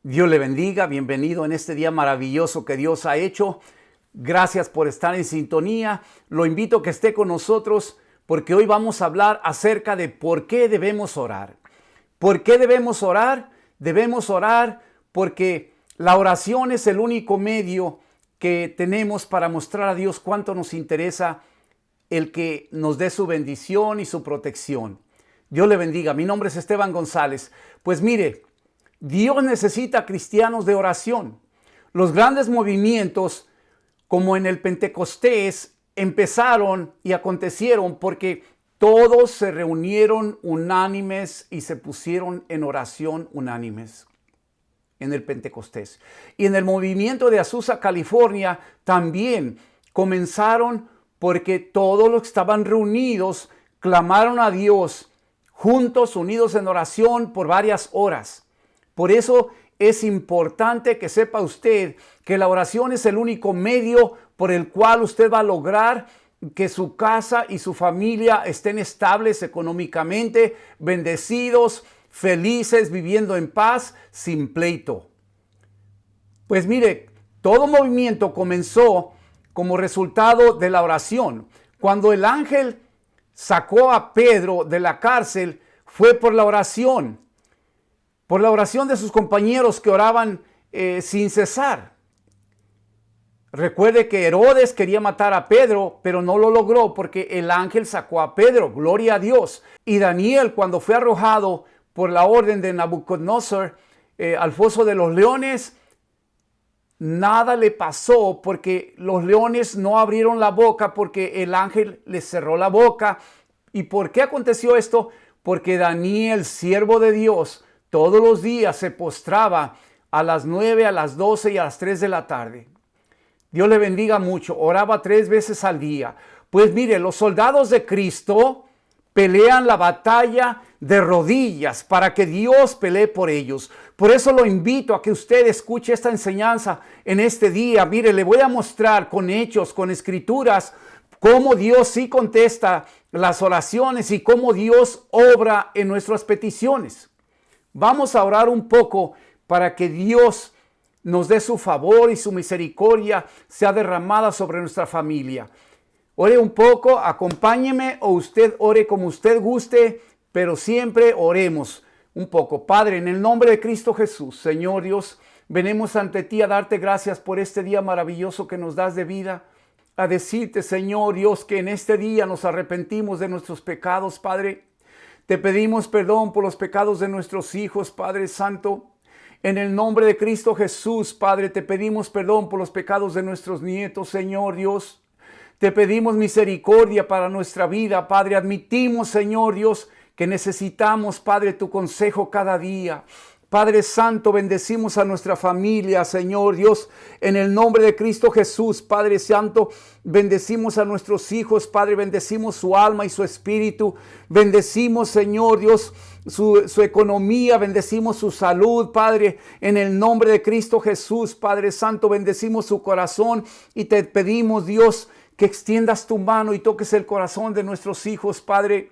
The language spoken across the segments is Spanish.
Dios le bendiga, bienvenido en este día maravilloso que Dios ha hecho. Gracias por estar en sintonía. Lo invito a que esté con nosotros porque hoy vamos a hablar acerca de por qué debemos orar. ¿Por qué debemos orar? Debemos orar porque la oración es el único medio que tenemos para mostrar a Dios cuánto nos interesa el que nos dé su bendición y su protección. Dios le bendiga. Mi nombre es Esteban González. Pues mire, Dios necesita cristianos de oración. Los grandes movimientos, como en el Pentecostés, empezaron y acontecieron porque todos se reunieron unánimes y se pusieron en oración unánimes en el Pentecostés. Y en el movimiento de Azusa, California, también comenzaron porque todos los que estaban reunidos clamaron a Dios juntos, unidos en oración por varias horas. Por eso es importante que sepa usted que la oración es el único medio por el cual usted va a lograr que su casa y su familia estén estables económicamente, bendecidos, felices, viviendo en paz, sin pleito. Pues mire, todo movimiento comenzó como resultado de la oración. Cuando el ángel sacó a Pedro de la cárcel, fue por la oración de sus compañeros que oraban sin cesar. Recuerde que Herodes quería matar a Pedro, pero no lo logró porque el ángel sacó a Pedro, gloria a Dios. Y Daniel, cuando fue arrojado por la orden de Nabucodonosor al foso de los leones, nada le pasó porque los leones no abrieron la boca porque el ángel les cerró la boca. ¿Y por qué aconteció esto? Porque Daniel, siervo de Dios, todos los días se postraba a las 9, a las 12 y a las 3 de la tarde. Dios le bendiga mucho. Oraba 3 veces al día. Pues mire, los soldados de Cristo pelean la batalla de rodillas para que Dios pelee por ellos. Por eso lo invito a que usted escuche esta enseñanza en este día. Mire, le voy a mostrar con hechos, con escrituras, cómo Dios sí contesta las oraciones y cómo Dios obra en nuestras peticiones. Vamos a orar un poco para que Dios nos dé su favor y su misericordia sea derramada sobre nuestra familia. Ore un poco, acompáñeme o usted ore como usted guste, pero siempre oremos un poco. Padre, en el nombre de Cristo Jesús, Señor Dios, venimos ante ti a darte gracias por este día maravilloso que nos das de vida. A decirte, Señor Dios, que en este día nos arrepentimos de nuestros pecados, Padre. Te pedimos perdón por los pecados de nuestros hijos, Padre Santo. En el nombre de Cristo Jesús, Padre, te pedimos perdón por los pecados de nuestros nietos, Señor Dios. Te pedimos misericordia para nuestra vida, Padre. Admitimos, Señor Dios, que necesitamos, Padre, tu consejo cada día. Padre Santo, bendecimos a nuestra familia, Señor Dios, en el nombre de Cristo Jesús. Padre Santo, bendecimos a nuestros hijos, Padre, bendecimos su alma y su espíritu. Bendecimos, Señor Dios, su economía, bendecimos su salud, Padre, en el nombre de Cristo Jesús. Padre Santo, bendecimos su corazón y te pedimos, Dios, que extiendas tu mano y toques el corazón de nuestros hijos, Padre.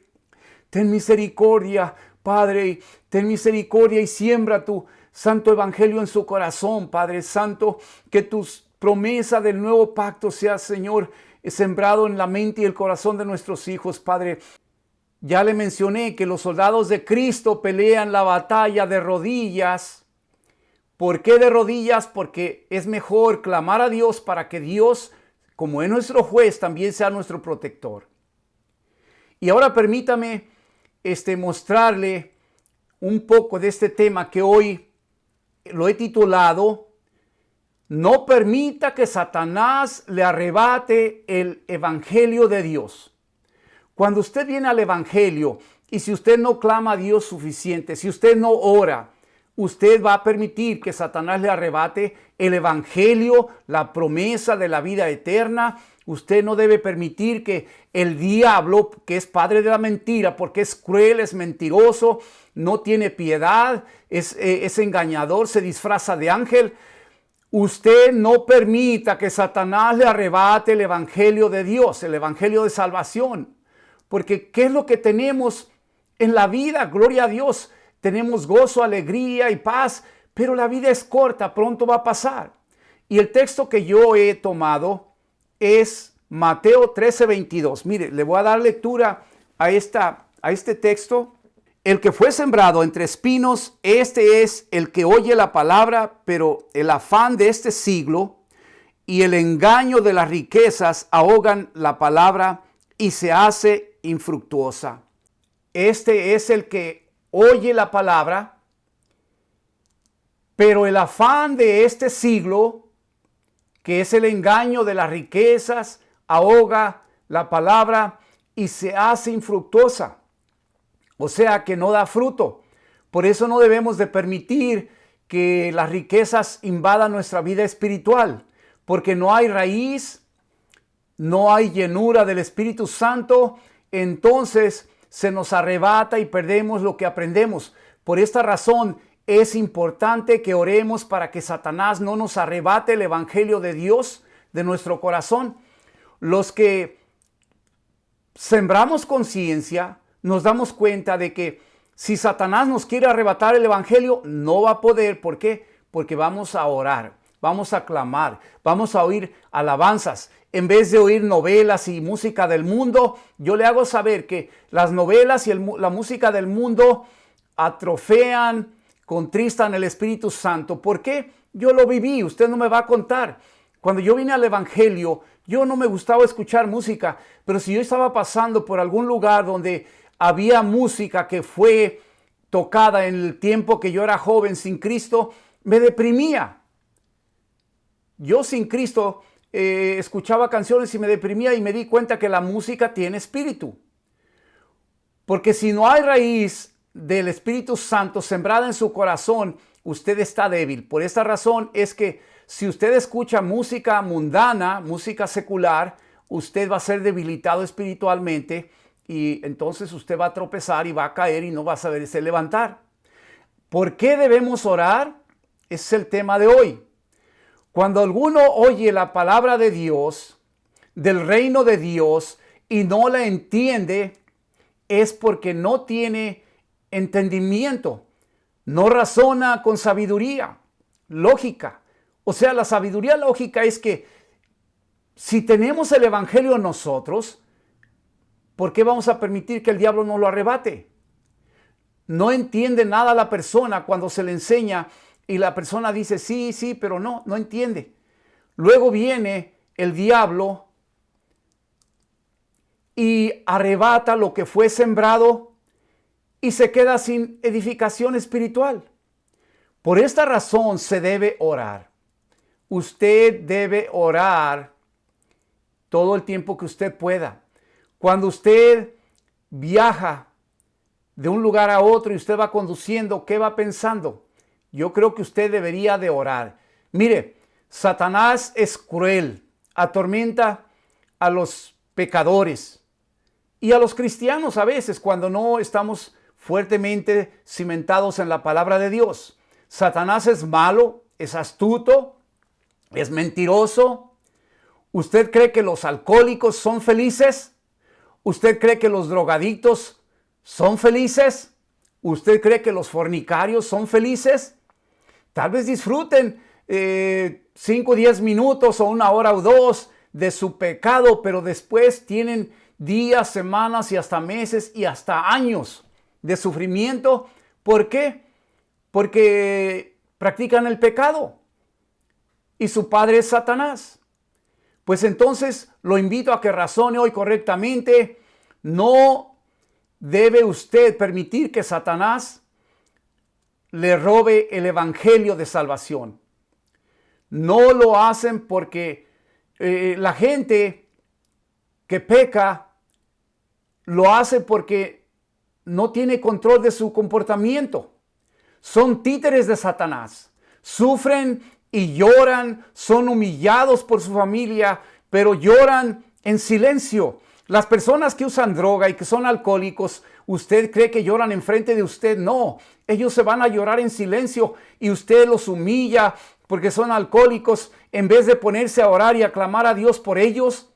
Ten misericordia, Padre, ten misericordia y siembra tu santo evangelio en su corazón, Padre Santo, que tu promesa del nuevo pacto sea, Señor, sembrado en la mente y el corazón de nuestros hijos, Padre. Ya le mencioné que los soldados de Cristo pelean la batalla de rodillas. ¿Por qué de rodillas? Porque es mejor clamar a Dios para que Dios, como es nuestro juez, también sea nuestro protector. Y ahora permítame mostrarle un poco de este tema que hoy lo he titulado: No permita que Satanás le arrebate el evangelio de Dios. Cuando usted viene al evangelio y si usted no clama a Dios suficiente, si usted no ora, usted va a permitir que Satanás le arrebate el evangelio, la promesa de la vida eterna. Usted no debe permitir que el diablo, que es padre de la mentira, porque es cruel, es mentiroso, no tiene piedad, es engañador, se disfraza de ángel. Usted no permita que Satanás le arrebate el evangelio de Dios, el evangelio de salvación. Porque ¿qué es lo que tenemos en la vida? Gloria a Dios. Tenemos gozo, alegría y paz, pero la vida es corta, pronto va a pasar. Y el texto que yo he tomado es Mateo 13:22. Mire, le voy a dar lectura a este texto. El que fue sembrado entre espinos, este es el que oye la palabra, pero el afán de este siglo y el engaño de las riquezas ahogan la palabra y se hace infructuosa. Este es el que oye la palabra, pero el afán de este siglo, que es el engaño de las riquezas, ahoga la palabra y se hace infructuosa. O sea que no da fruto. Por eso no debemos de permitir que las riquezas invadan nuestra vida espiritual, porque no hay raíz, no hay llenura del Espíritu Santo, entonces se nos arrebata y perdemos lo que aprendemos. Por esta razón es importante que oremos para que Satanás no nos arrebate el Evangelio de Dios de nuestro corazón. Los que sembramos conciencia, nos damos cuenta de que si Satanás nos quiere arrebatar el Evangelio, no va a poder. ¿Por qué? Porque vamos a orar, vamos a clamar, vamos a oír alabanzas. En vez de oír novelas y música del mundo, yo le hago saber que las novelas y la música del mundo atrofean, contristan el Espíritu Santo. ¿Por qué? Yo lo viví, usted no me va a contar. Cuando yo vine al Evangelio, yo no me gustaba escuchar música, pero si yo estaba pasando por algún lugar donde había música que fue tocada en el tiempo que yo era joven sin Cristo, me deprimía. Yo sin Cristo escuchaba canciones y me deprimía y me di cuenta que la música tiene espíritu. Porque si no hay raíz del Espíritu Santo sembrada en su corazón, usted está débil. Por esta razón es que si usted escucha música mundana, música secular, usted va a ser debilitado espiritualmente y entonces usted va a tropezar y va a caer y no va a saberse levantar. ¿Por qué debemos orar? Ese es el tema de hoy. Cuando alguno oye la palabra de Dios, del reino de Dios, y no la entiende, es porque no tiene entendimiento, no razona con sabiduría, lógica. O sea, la sabiduría lógica es que si tenemos el Evangelio nosotros, ¿por qué vamos a permitir que el diablo nos lo arrebate? No entiende nada la persona cuando se le enseña y la persona dice sí, pero no entiende. Luego viene el diablo y arrebata lo que fue sembrado y se queda sin edificación espiritual. Por esta razón se debe orar. Usted debe orar todo el tiempo que usted pueda. Cuando usted viaja de un lugar a otro y usted va conduciendo, ¿qué va pensando? Yo creo que usted debería de orar. Mire, Satanás es cruel, atormenta a los pecadores y a los cristianos a veces cuando no estamos fuertemente cimentados en la palabra de Dios. Satanás es malo, es astuto, es mentiroso. ¿Usted cree que los alcohólicos son felices? ¿Usted cree que los drogadictos son felices? ¿Usted cree que los fornicarios son felices? Tal vez disfruten 5 o 10 minutos o 1 hora o 2 de su pecado, pero después tienen días, semanas y hasta meses y hasta años de sufrimiento. ¿Por qué? Porque practican el pecado y su padre es Satanás. Pues entonces lo invito a que razone hoy correctamente. No debe usted permitir que Satanás le robe el evangelio de salvación. No lo hacen porque la gente que peca lo hace porque no tiene control de su comportamiento. Son títeres de Satanás. Sufren y lloran, son humillados por su familia, pero lloran en silencio. Las personas que usan droga y que son alcohólicos, ¿usted cree que lloran enfrente de usted? No, ellos se van a llorar en silencio y usted los humilla porque son alcohólicos en vez de ponerse a orar y a clamar a Dios por ellos.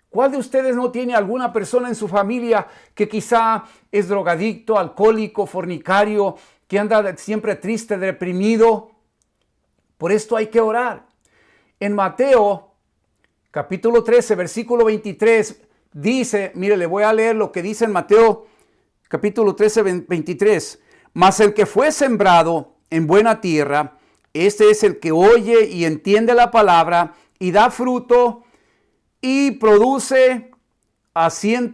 ¿Cuál de ustedes no tiene alguna persona en su familia que quizá es drogadicto, alcohólico, fornicario, que anda siempre triste, deprimido? Por esto hay que orar. En Mateo capítulo 13, versículo 23, dice, mire, le voy a leer lo que dice en Mateo capítulo 13, 23. Mas el que fue sembrado en buena tierra, este es el que oye y entiende la palabra y da fruto y produce a 100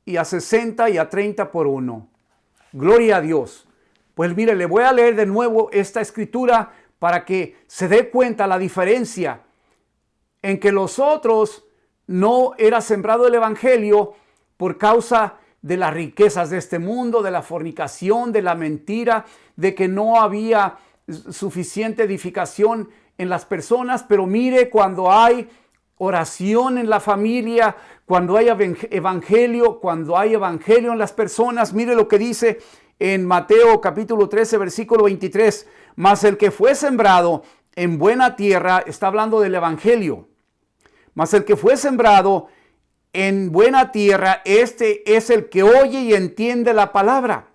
y a 60 y a 30 por uno. Gloria a Dios. Pues mire, le voy a leer de nuevo esta escritura para que se dé cuenta la diferencia en que los otros no era sembrado el evangelio por causa de las riquezas de este mundo, de la fornicación, de la mentira, de que no había suficiente edificación en las personas. Pero mire, cuando hay oración en la familia, cuando hay evangelio, en las personas, mire lo que dice en Mateo capítulo 13, versículo 23. Mas el que fue sembrado en buena tierra, está hablando del evangelio. Mas el que fue sembrado en buena tierra, este es el que oye y entiende la palabra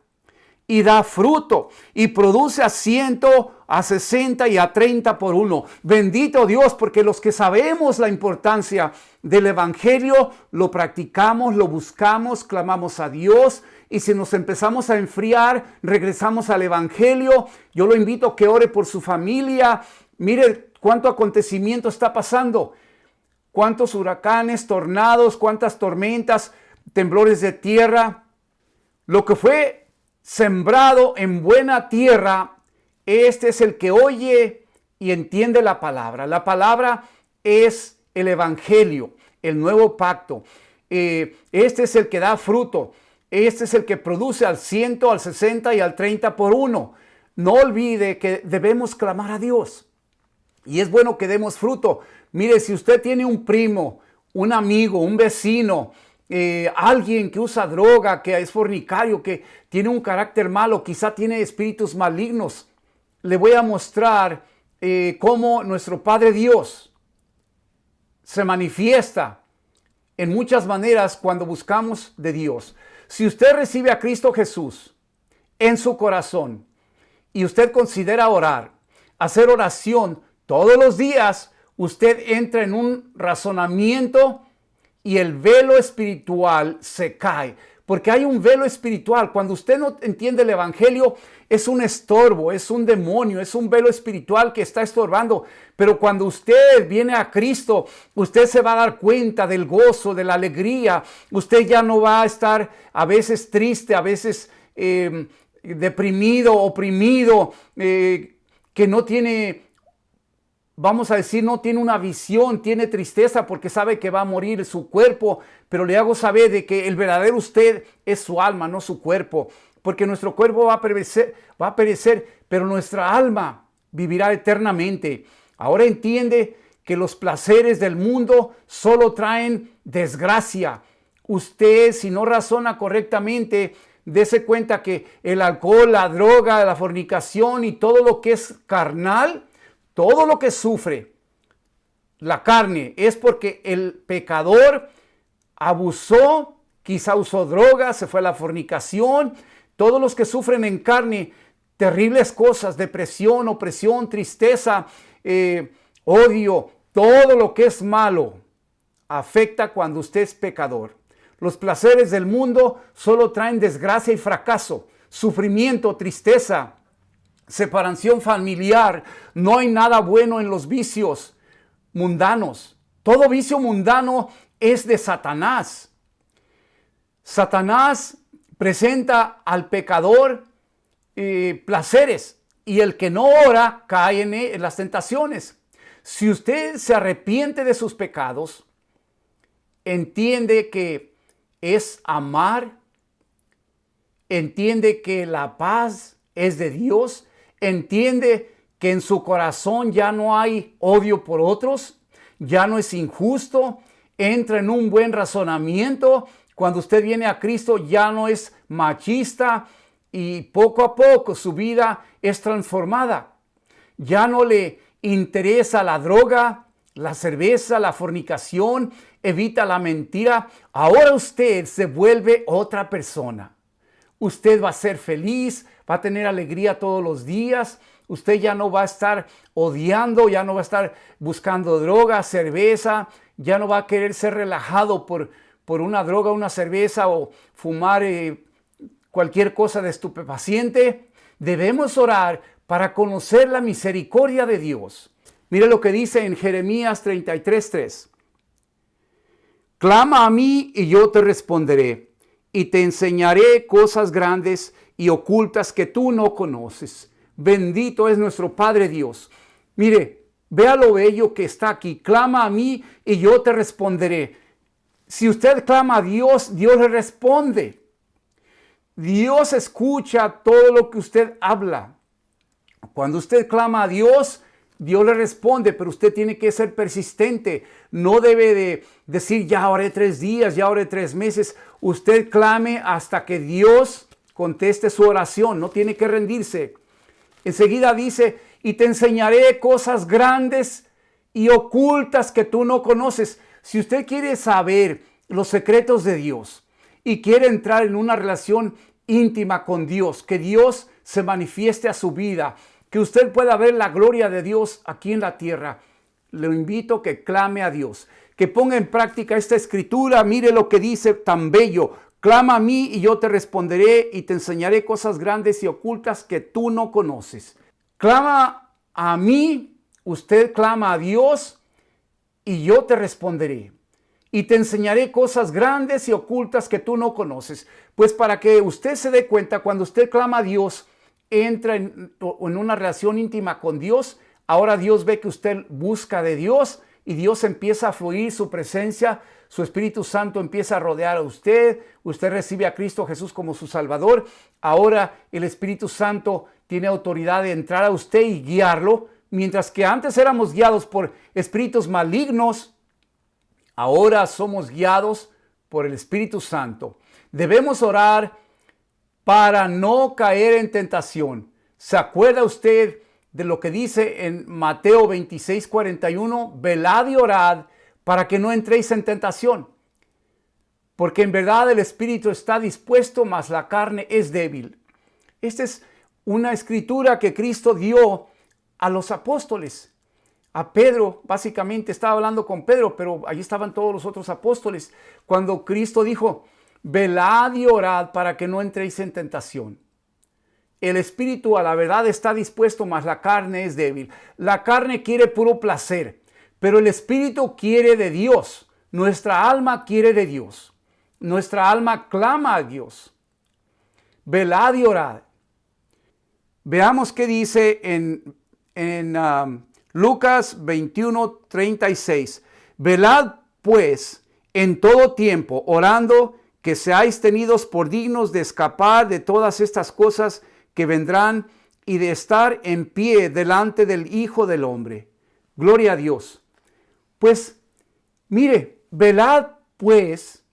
y da fruto y produce a 100, a 60 y a 30 por uno. Bendito Dios, porque los que sabemos la importancia del evangelio, lo practicamos, lo buscamos, clamamos a Dios. Y si nos empezamos a enfriar, regresamos al evangelio. Yo lo invito a que ore por su familia. Mire cuánto acontecimiento está pasando. Cuántos huracanes, tornados, cuántas tormentas, temblores de tierra. Lo que fue sembrado en buena tierra, este es el que oye y entiende la palabra. La palabra es el evangelio, el nuevo pacto. Este es el que da fruto. Este es el que produce al 100, al 60 y al 30 por uno. No olvide que debemos clamar a Dios. Y es bueno que demos fruto. Mire, si usted tiene un primo, un amigo, un vecino, alguien que usa droga, que es fornicario, que tiene un carácter malo, quizá tiene espíritus malignos, le voy a mostrar cómo nuestro Padre Dios se manifiesta en muchas maneras cuando buscamos de Dios. Si usted recibe a Cristo Jesús en su corazón y usted considera orar, hacer oración todos los días, usted entra en un razonamiento y el velo espiritual se cae. Porque hay un velo espiritual. Cuando usted no entiende el evangelio, es un estorbo, es un demonio, es un velo espiritual que está estorbando. Pero cuando usted viene a Cristo, usted se va a dar cuenta del gozo, de la alegría. Usted ya no va a estar a veces triste, a veces deprimido, oprimido, que no tiene, vamos a decir, no tiene una visión, tiene tristeza porque sabe que va a morir su cuerpo, pero le hago saber de que el verdadero usted es su alma, no su cuerpo, porque nuestro cuerpo va a perecer, pero nuestra alma vivirá eternamente. Ahora entiende que los placeres del mundo solo traen desgracia. Usted, si no razona correctamente, dése cuenta que el alcohol, la droga, la fornicación y todo lo que es carnal, todo lo que sufre la carne es porque el pecador abusó, quizá usó drogas, se fue a la fornicación. Todos los que sufren en carne terribles cosas, depresión, opresión, tristeza, odio, todo lo que es malo afecta cuando usted es pecador. Los placeres del mundo solo traen desgracia y fracaso, sufrimiento, tristeza, separación familiar. No hay nada bueno en los vicios mundanos. Todo vicio mundano es de Satanás. Satanás presenta al pecador placeres y el que no ora cae en las tentaciones. Si usted se arrepiente de sus pecados, entiende que es amar, entiende que la paz es de Dios, entiende que en su corazón ya no hay odio por otros, ya no es injusto, entra en un buen razonamiento. Cuando usted viene a Cristo ya no es machista y poco a poco su vida es transformada. Ya no le interesa la droga, la cerveza, la fornicación, evita la mentira. Ahora usted se vuelve otra persona. Usted va a ser feliz, va a tener alegría todos los días. Usted ya no va a estar odiando, ya no va a estar buscando droga, cerveza, ya no va a querer ser relajado por una droga, una cerveza o fumar cualquier cosa de estupefaciente. Debemos orar para conocer la misericordia de Dios. Mire lo que dice en Jeremías 33:3. Clama a mí y yo te responderé, y te enseñaré cosas grandes y ocultas que tú no conoces. Bendito es nuestro Padre Dios. Mire, vea lo bello que está aquí. Clama a mí y yo te responderé. Si usted clama a Dios, Dios le responde. Dios escucha todo lo que usted habla. Cuando usted clama a Dios, Dios le responde, pero usted tiene que ser persistente. No debe de decir, ya oré 3 días, ya oré 3 meses. Usted clame hasta que Dios conteste su oración. No tiene que rendirse. Enseguida dice, y te enseñaré cosas grandes y ocultas que tú no conoces. Si usted quiere saber los secretos de Dios y quiere entrar en una relación íntima con Dios, que Dios se manifieste a su vida, que usted pueda ver la gloria de Dios aquí en la tierra, le invito a que clame a Dios, que ponga en práctica esta escritura. Mire lo que dice tan bello. Clama a mí y yo te responderé y te enseñaré cosas grandes y ocultas que tú no conoces. Clama a mí, usted clama a Dios y yo te responderé. Y te enseñaré cosas grandes y ocultas que tú no conoces. Pues para que usted se dé cuenta, cuando usted clama a Dios, entra en una relación íntima con Dios. Ahora Dios ve que usted busca de Dios y Dios empieza a fluir su presencia. Su Espíritu Santo empieza a rodear a usted. Usted recibe a Cristo Jesús como su Salvador. Ahora el Espíritu Santo tiene autoridad de entrar a usted y guiarlo. Mientras que antes éramos guiados por espíritus malignos, ahora somos guiados por el Espíritu Santo. Debemos orar para no caer en tentación. ¿Se acuerda usted de lo que dice en Mateo 26:41? Velad y orad para que no entréis en tentación. Porque en verdad el espíritu está dispuesto, mas la carne es débil. Esta es una escritura que Cristo dio a los apóstoles. A Pedro, básicamente estaba hablando con Pedro, pero allí estaban todos los otros apóstoles. Cuando Cristo dijo, velad y orad para que no entréis en tentación. El espíritu a la verdad está dispuesto, mas la carne es débil. La carne quiere puro placer, pero el espíritu quiere de Dios. Nuestra alma quiere de Dios. Nuestra alma clama a Dios. Velad y orad. Veamos qué dice en Lucas 21:36. Velad pues en todo tiempo, orando, que seáis tenidos por dignos de escapar de todas estas cosas que vendrán y de estar en pie delante del Hijo del Hombre. Gloria a Dios. Pues, mire, velad pues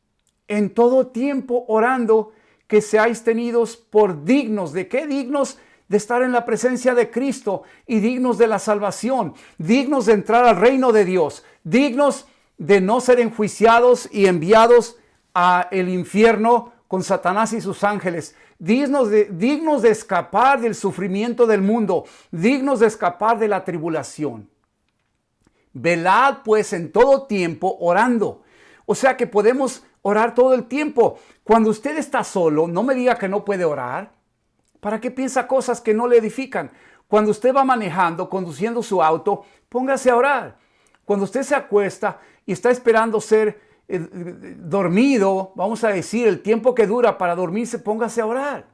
en todo tiempo orando, que seáis tenidos por dignos. ¿De qué dignos? De estar en la presencia de Cristo y dignos de la salvación, dignos de entrar al reino de Dios, dignos de no ser enjuiciados y enviados a el infierno con Satanás y sus ángeles, dignos de escapar del sufrimiento del mundo, dignos de escapar de la tribulación. Velad pues en todo tiempo orando. O sea que podemos orar todo el tiempo. Cuando usted está solo, no me diga que no puede orar. ¿Para qué piensa cosas que no le edifican? Cuando usted va manejando, conduciendo su auto, póngase a orar. Cuando usted se acuesta y está esperando ser dormido, vamos a decir, el tiempo que dura para dormirse, póngase a orar.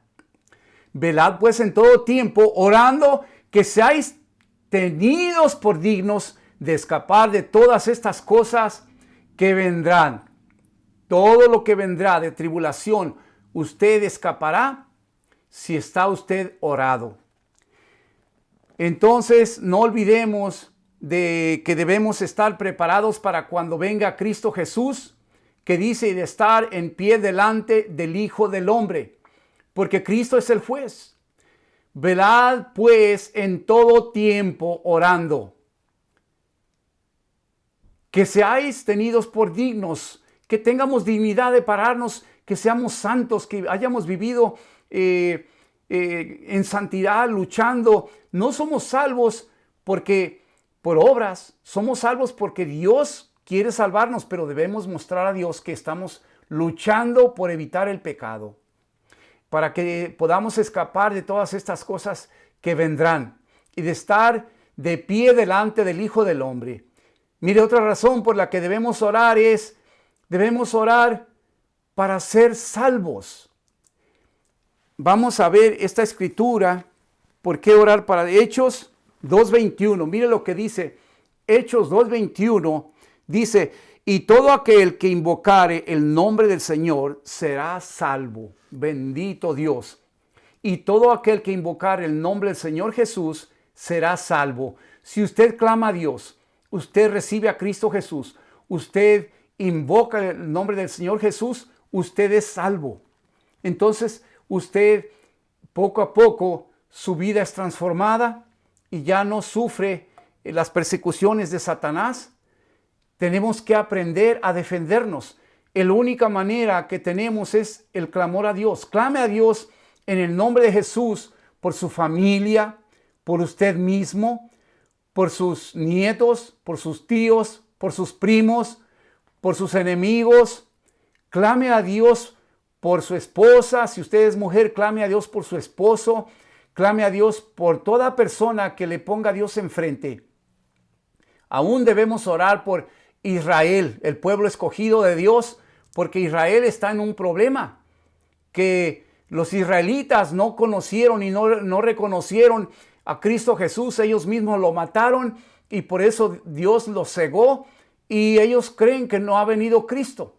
Velad pues en todo tiempo, orando, que seáis tenidos por dignos de escapar de todas estas cosas que vendrán. Todo lo que vendrá de tribulación, usted escapará si está usted orado. Entonces, no olvidemos de que debemos estar preparados para cuando venga Cristo Jesús, que dice de estar en pie delante del Hijo del Hombre, porque Cristo es el juez. Velad pues en todo tiempo orando, que seáis tenidos por dignos, que tengamos dignidad de pararnos, que seamos santos, que hayamos vivido en santidad, luchando. No somos salvos porque por obras, somos salvos porque Dios quiere salvarnos, pero debemos mostrar a Dios que estamos luchando por evitar el pecado, para que podamos escapar de todas estas cosas que vendrán y de estar de pie delante del Hijo del Hombre. Mire, otra razón por la que debemos orar es, debemos orar para ser salvos. Vamos a ver esta escritura, ¿por qué orar para Hechos 2:21? Mire lo que dice Hechos 2:21, dice, y todo aquel que invocare el nombre del Señor será salvo. Bendito Dios. Y todo aquel que invocare el nombre del Señor Jesús será salvo. Si usted clama a Dios, usted recibe a Cristo Jesús, usted invoca el nombre del Señor Jesús, usted es salvo. Entonces, usted poco a poco, su vida es transformada y ya no sufre las persecuciones de Satanás. Tenemos que aprender a defendernos. La única manera que tenemos es el clamor a Dios. Clame a Dios en el nombre de Jesús por su familia, por usted mismo, por sus nietos, por sus tíos, por sus primos, por sus enemigos. Clame a Dios por su esposa. Si usted es mujer, clame a Dios por su esposo. Clame a Dios por toda persona que le ponga a Dios enfrente. Aún debemos orar por Israel, el pueblo escogido de Dios, porque Israel está en un problema, que los israelitas no conocieron y no reconocieron a Cristo Jesús. Ellos mismos lo mataron y por eso Dios los cegó y ellos creen que no ha venido Cristo.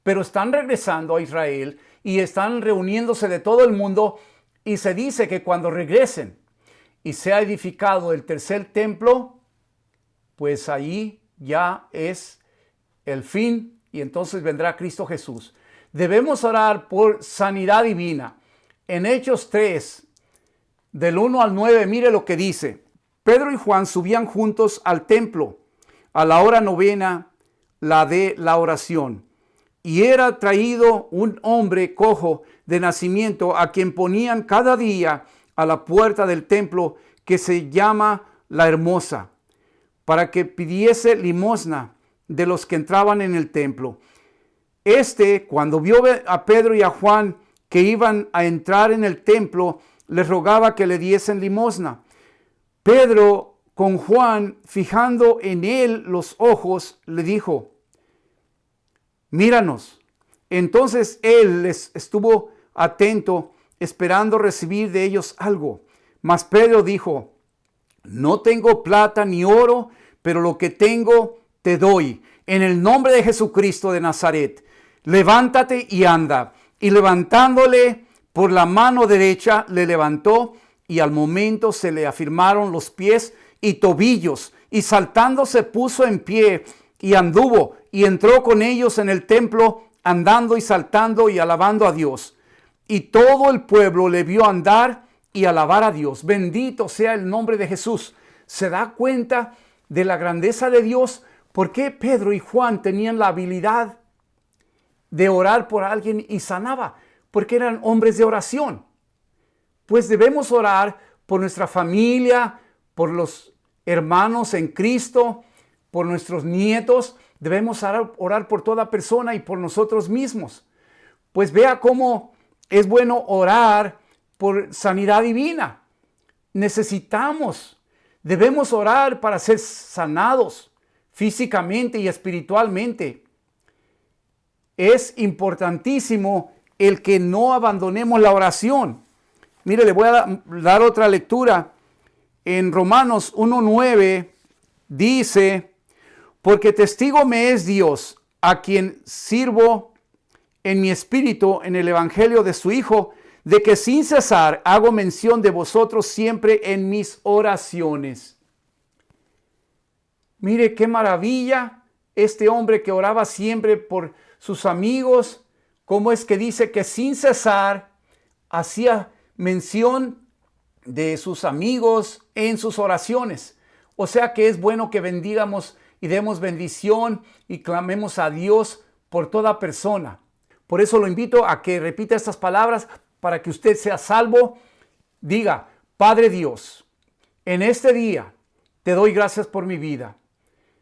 Pero están regresando a Israel y están reuniéndose de todo el mundo, y se dice que cuando regresen y sea edificado el tercer templo, pues allí ya es el fin y entonces vendrá Cristo Jesús. Debemos orar por sanidad divina. En Hechos 3, del 1 al 9, mire lo que dice. Pedro y Juan subían juntos al templo a la hora novena, la de la oración. Y era traído un hombre cojo de nacimiento, a quien ponían cada día a la puerta del templo, que se llama La Hermosa, para que pidiese limosna de los que entraban en el templo. Cuando vio a Pedro y a Juan que iban a entrar en el templo, les rogaba que le diesen limosna. Pedro, con Juan, fijando en él los ojos, le dijo: míranos. Entonces él les estuvo atento, esperando recibir de ellos algo. Mas Pedro dijo: no tengo plata ni oro, pero lo que tengo te doy. En el nombre de Jesucristo de Nazaret, levántate y anda. Y levantándole por la mano derecha, le levantó, y al momento se le afirmaron los pies y tobillos, y saltando se puso en pie y anduvo, y entró con ellos en el templo, andando y saltando y alabando a Dios. Y todo el pueblo le vio andar y alabar a Dios. Bendito sea el nombre de Jesús. ¿Se da cuenta de la grandeza de Dios? ¿Por qué Pedro y Juan tenían la habilidad de orar por alguien y sanaba? Porque eran hombres de oración. Pues debemos orar por nuestra familia, por los hermanos en Cristo, por nuestros nietos. Debemos orar por toda persona y por nosotros mismos. Pues vea cómo es bueno orar por sanidad divina. Debemos orar para ser sanados físicamente y espiritualmente. Es importantísimo el que no abandonemos la oración. Mire, le voy a dar otra lectura. En Romanos 1:9 dice: porque testigo me es Dios, a quien sirvo en mi espíritu en el evangelio de su Hijo, de que sin cesar hago mención de vosotros siempre en mis oraciones. Mire qué maravilla este hombre que oraba siempre por sus amigos. Cómo es que dice que sin cesar hacía mención de sus amigos en sus oraciones. O sea que es bueno que bendigamos y demos bendición y clamemos a Dios por toda persona. Por eso lo invito a que repita estas palabras para que usted sea salvo Diga, Padre Dios, en este día te doy gracias por mi vida.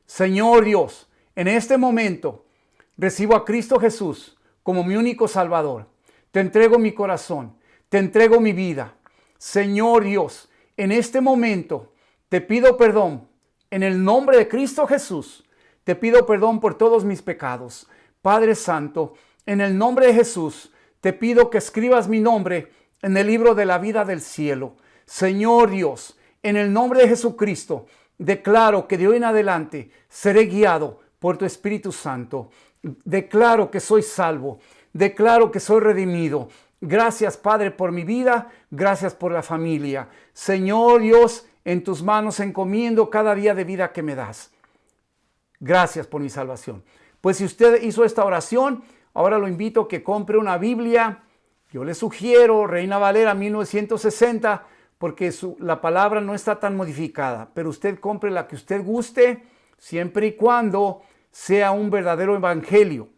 Señor Dios, en este momento recibo a Cristo Jesús como mi único Salvador. Te entrego mi corazón, te entrego mi vida. Señor Dios, en este momento te pido perdón. En el nombre de Cristo Jesús, te pido perdón por todos mis pecados. Padre Santo, en el nombre de Jesús, te pido que escribas mi nombre en el libro de la vida del cielo. Señor Dios, en el nombre de Jesucristo, declaro que de hoy en adelante seré guiado por tu Espíritu Santo. Declaro que soy salvo. Declaro que soy redimido. Gracias, Padre, por mi vida. Gracias por la familia. Señor Dios, en tus manos encomiendo cada día de vida que me das. Gracias por mi salvación. Pues si usted hizo esta oración, ahora lo invito a que compre una Biblia. Yo le sugiero Reina Valera 1960, porque la palabra no está tan modificada. Pero usted compre la que usted guste, siempre y cuando sea un verdadero evangelio.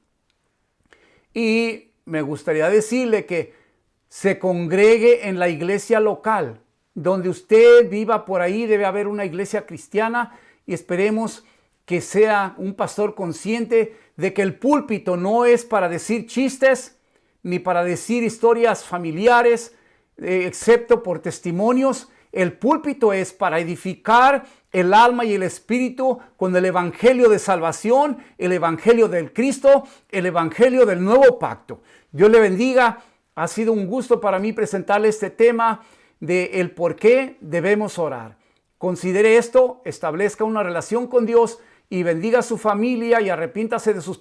Y me gustaría decirle que se congregue en la iglesia local. Donde usted viva por ahí debe haber una iglesia cristiana y esperemos que sea un pastor consciente de que el púlpito no es para decir chistes ni para decir historias familiares, excepto por testimonios. El púlpito es para edificar el alma y el espíritu con el evangelio de salvación, el evangelio del Cristo, el evangelio del nuevo pacto. Dios le bendiga. Ha sido un gusto para mí presentarle este tema de el por qué debemos orar. Considere esto, establezca una relación con Dios y bendiga a su familia y arrepiéntase de sus